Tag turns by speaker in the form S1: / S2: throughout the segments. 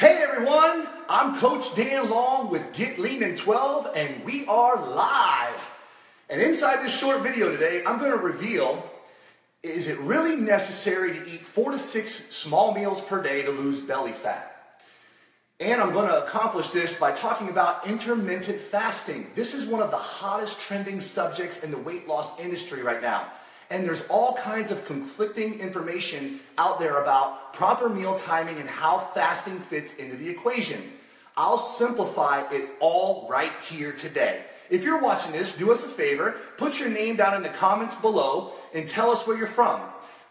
S1: Hey everyone, I'm Coach Dan Long with Get Lean in 12 and we are live. And inside this short video today, I'm going to reveal, is it really necessary to eat 4 to 6 small meals per day to lose belly fat? And I'm going to accomplish this by talking about intermittent fasting. This is one of the hottest trending subjects in the weight loss industry right now. And there's all kinds of conflicting information out there about proper meal timing and how fasting fits into the equation. I'll simplify it all right here today. If you're watching this, do us a favor, put your name down in the comments below and tell us where you're from.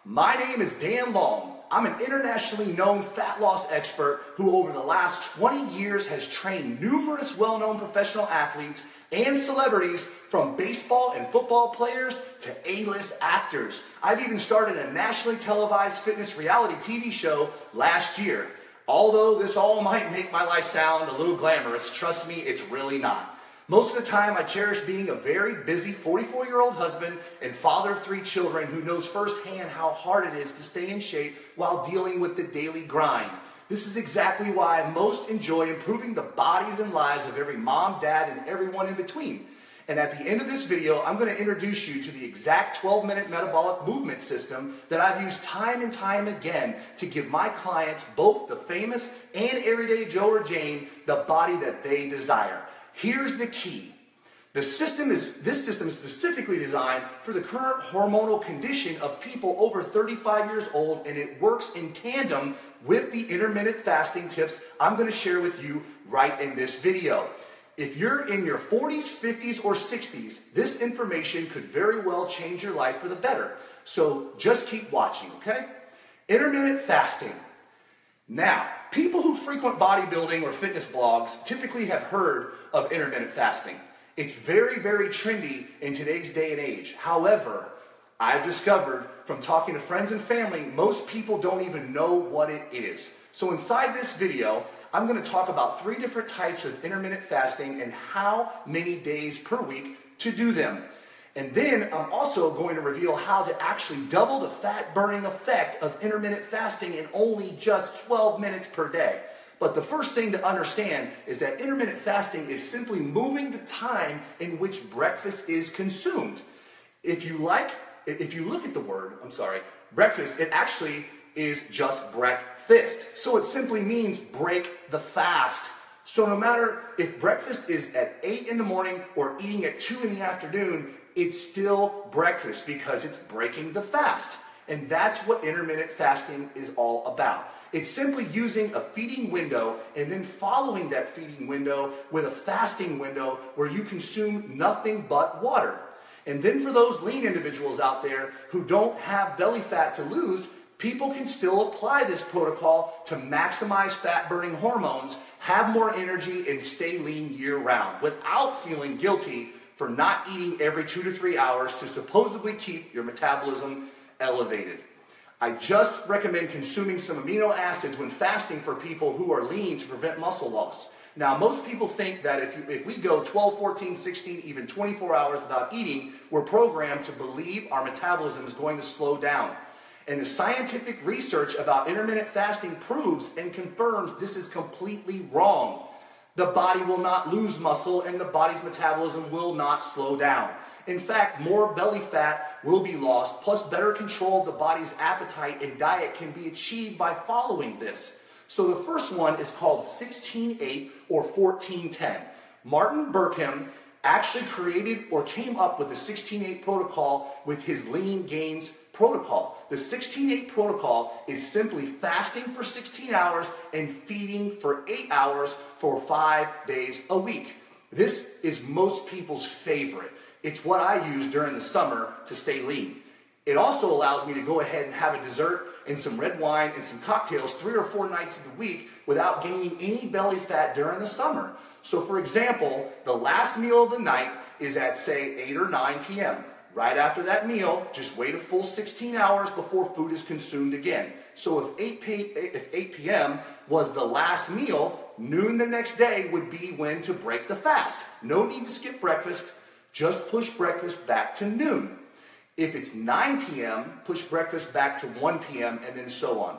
S1: My name is Dan Long. I'm an internationally known fat loss expert who over the last 20 years has trained numerous well-known professional athletes and celebrities from baseball and football players to A-list actors. I've even started a nationally televised fitness reality TV show last year. Although this all might make my life sound a little glamorous, trust me, it's really not. Most of the time, I cherish being a very busy 44-year-old husband and father of 3 children who knows firsthand how hard it is to stay in shape while dealing with the daily grind. This is exactly why I most enjoy improving the bodies and lives of every mom, dad, and everyone in between. And at the end of this video, I'm going to introduce you to the exact 12-minute metabolic movement system that I've used time and time again to give my clients, both the famous and everyday Joe or Jane, the body that they desire. Here's the key. This system is specifically designed for the current hormonal condition of people over 35 years old, and it works in tandem with the intermittent fasting tips I'm going to share with you right in this video. If you're in your 40s, 50s, or 60s, this information could very well change your life for the better. So just keep watching, okay? Intermittent fasting. Now, people who frequent bodybuilding or fitness blogs typically have heard of intermittent fasting. It's very, very trendy in today's day and age. However, I've discovered from talking to friends and family, most people don't even know what it is. So inside this video, I'm going to talk about 3 different types of intermittent fasting and how many days per week to do them. And then I'm also going to reveal how to actually double the fat burning effect of intermittent fasting in only just 12 minutes per day. But the first thing to understand is that intermittent fasting is simply moving the time in which breakfast is consumed. If you look at the word, breakfast, it actually is just breakfast. So it simply means break the fast. So no matter if breakfast is at 8 in the morning or eating at 2 in the afternoon, it's still breakfast because it's breaking the fast. And that's what intermittent fasting is all about. It's simply using a feeding window and then following that feeding window with a fasting window where you consume nothing but water. And then for those lean individuals out there who don't have belly fat to lose, people can still apply this protocol to maximize fat-burning hormones, have more energy, and stay lean year-round without feeling guilty for not eating every 2 to 3 hours to supposedly keep your metabolism elevated. I just recommend consuming some amino acids when fasting for people who are lean to prevent muscle loss. Now, most people think that if we go 12, 14, 16, even 24 hours without eating, we're programmed to believe our metabolism is going to slow down. And the scientific research about intermittent fasting proves and confirms this is completely wrong. The body will not lose muscle and the body's metabolism will not slow down. In fact, more belly fat will be lost, plus better control of the body's appetite and diet can be achieved by following this. So the first one is called 16-8 or 14-10. Martin Berkhan actually created or came up with the 16-8 protocol with his Lean Gains protocol. The 16-8 protocol is simply fasting for 16 hours and feeding for 8 hours for 5 days a week. This is most people's favorite. It's what I use during the summer to stay lean. It also allows me to go ahead and have a dessert and some red wine and some cocktails 3 or 4 nights of the week without gaining any belly fat during the summer. So for example, the last meal of the night is at say 8 or 9 p.m. Right after that meal, just wait a full 16 hours before food is consumed again. So if 8 p.m. was the last meal, noon the next day would be when to break the fast. No need to skip breakfast, just push breakfast back to noon. If it's 9 p.m., push breakfast back to 1 p.m. and then so on.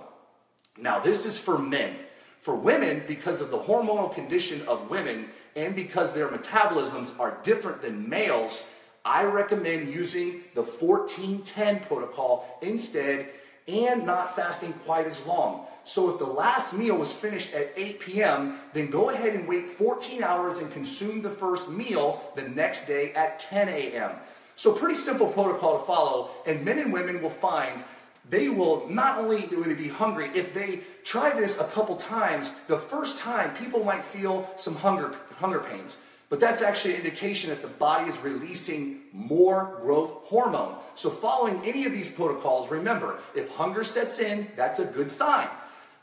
S1: Now this is for men. For women, because of the hormonal condition of women and because their metabolisms are different than males, I recommend using the 14-10 protocol instead and not fasting quite as long. So if the last meal was finished at 8 p.m., then go ahead and wait 14 hours and consume the first meal the next day at 10 a.m. So pretty simple protocol to follow, and men and women will find they will not only will they be hungry, if they try this a couple times, the first time people might feel some hunger pains. But that's actually an indication that the body is releasing more growth hormone. So following any of these protocols, remember, if hunger sets in, that's a good sign.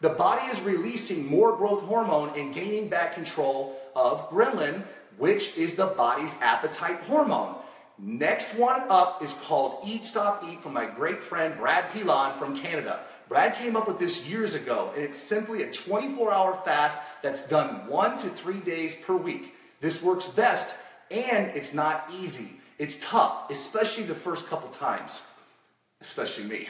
S1: The body is releasing more growth hormone and gaining back control of ghrelin, which is the body's appetite hormone. Next one up is called Eat, Stop, Eat from my great friend Brad Pilon from Canada. Brad came up with this years ago, and it's simply a 24-hour fast that's done 1 to 3 days per week. This works best, and it's not easy. It's tough, especially the first couple times, especially me.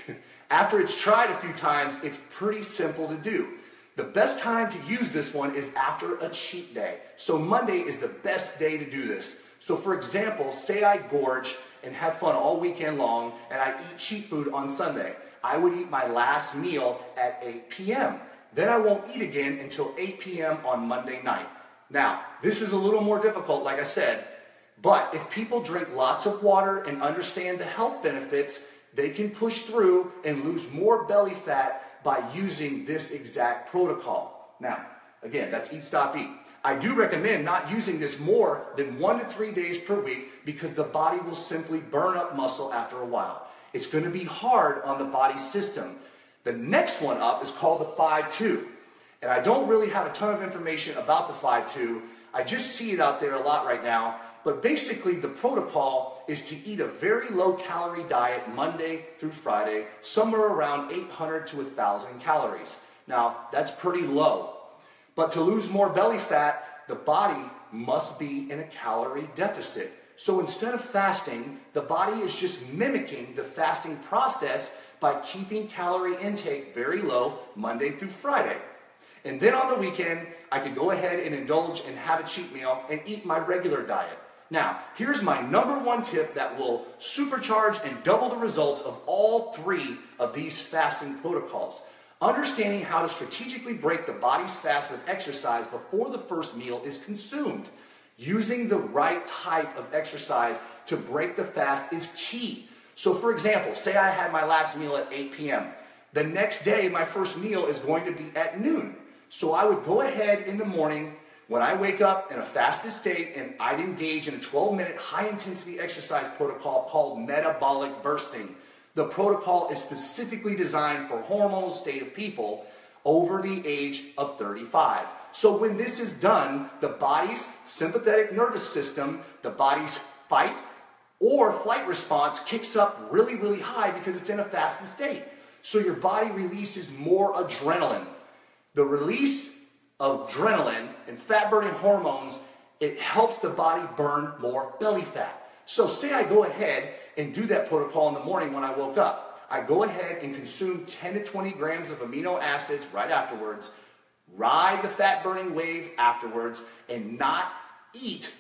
S1: After it's tried a few times, it's pretty simple to do. The best time to use this one is after a cheat day. So Monday is the best day to do this. So for example, say I gorge and have fun all weekend long and I eat cheat food on Sunday. I would eat my last meal at 8 p.m. Then I won't eat again until 8 p.m. on Monday night. Now, this is a little more difficult, like I said, but if people drink lots of water and understand the health benefits, they can push through and lose more belly fat by using this exact protocol. Now, again, that's Eat, Stop, Eat. I do recommend not using this more than 1 to 3 days per week because the body will simply burn up muscle after a while. It's going to be hard on the body system. The next one up is called the 5-2. And I don't really have a ton of information about the 5-2. I just see it out there a lot right now. But basically the protocol is to eat a very low calorie diet Monday through Friday, somewhere around 800 to 1,000 calories. Now, that's pretty low. But to lose more belly fat, the body must be in a calorie deficit. So instead of fasting, the body is just mimicking the fasting process by keeping calorie intake very low Monday through Friday. And then on the weekend, I could go ahead and indulge and have a cheat meal and eat my regular diet. Now, here's my #1 tip that will supercharge and double the results of all 3 of these fasting protocols. Understanding how to strategically break the body's fast with exercise before the first meal is consumed. Using the right type of exercise to break the fast is key. So for example, say I had my last meal at 8 p.m. The next day, my first meal is going to be at noon. So I would go ahead in the morning when I wake up in a fasted state and I'd engage in a 12-minute high-intensity exercise protocol called metabolic bursting. The protocol is specifically designed for hormonal state of people over the age of 35. So when this is done, the body's sympathetic nervous system, the body's fight or flight response kicks up really, really high because it's in a fasted state. So your body releases more adrenaline. The release of adrenaline and fat-burning hormones, it helps the body burn more belly fat. So say I go ahead and do that protocol in the morning when I woke up. I go ahead and consume 10 to 20 grams of amino acids right afterwards, ride the fat-burning wave afterwards, and not eat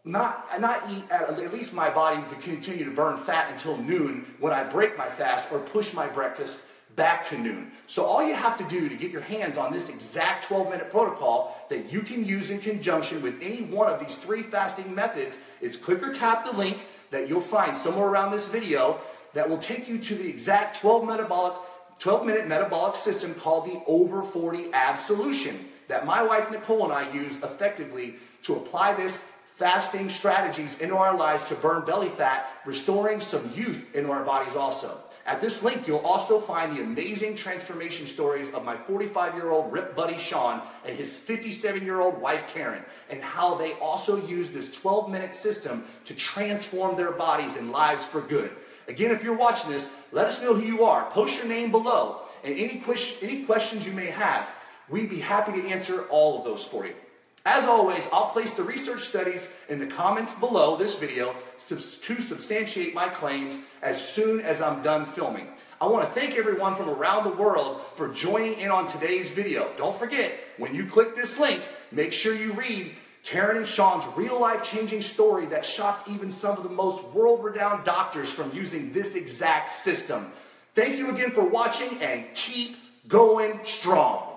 S1: at least my body could continue to burn fat until noon when I break my fast or push my breakfast back to noon. So all you have to do to get your hands on this exact 12-minute protocol that you can use in conjunction with any one of these 3 fasting methods is click or tap the link that you'll find somewhere around this video that will take you to the exact 12-minute metabolic system called the Over 40 Ab Solution that my wife Nicole and I use effectively to apply this fasting strategies into our lives to burn belly fat, restoring some youth into our bodies also. At this link, you'll also find the amazing transformation stories of my 45-year-old Rip buddy Sean and his 57-year-old wife Karen, and how they also use this 12-minute system to transform their bodies and lives for good. Again, if you're watching this, let us know who you are. Post your name below, and any questions you may have, we'd be happy to answer all of those for you. As always, I'll place the research studies in the comments below this video to substantiate my claims as soon as I'm done filming. I want to thank everyone from around the world for joining in on today's video. Don't forget, when you click this link, make sure you read Karen and Sean's real-life changing story that shocked even some of the most world-renowned doctors from using this exact system. Thank you again for watching, and keep going strong.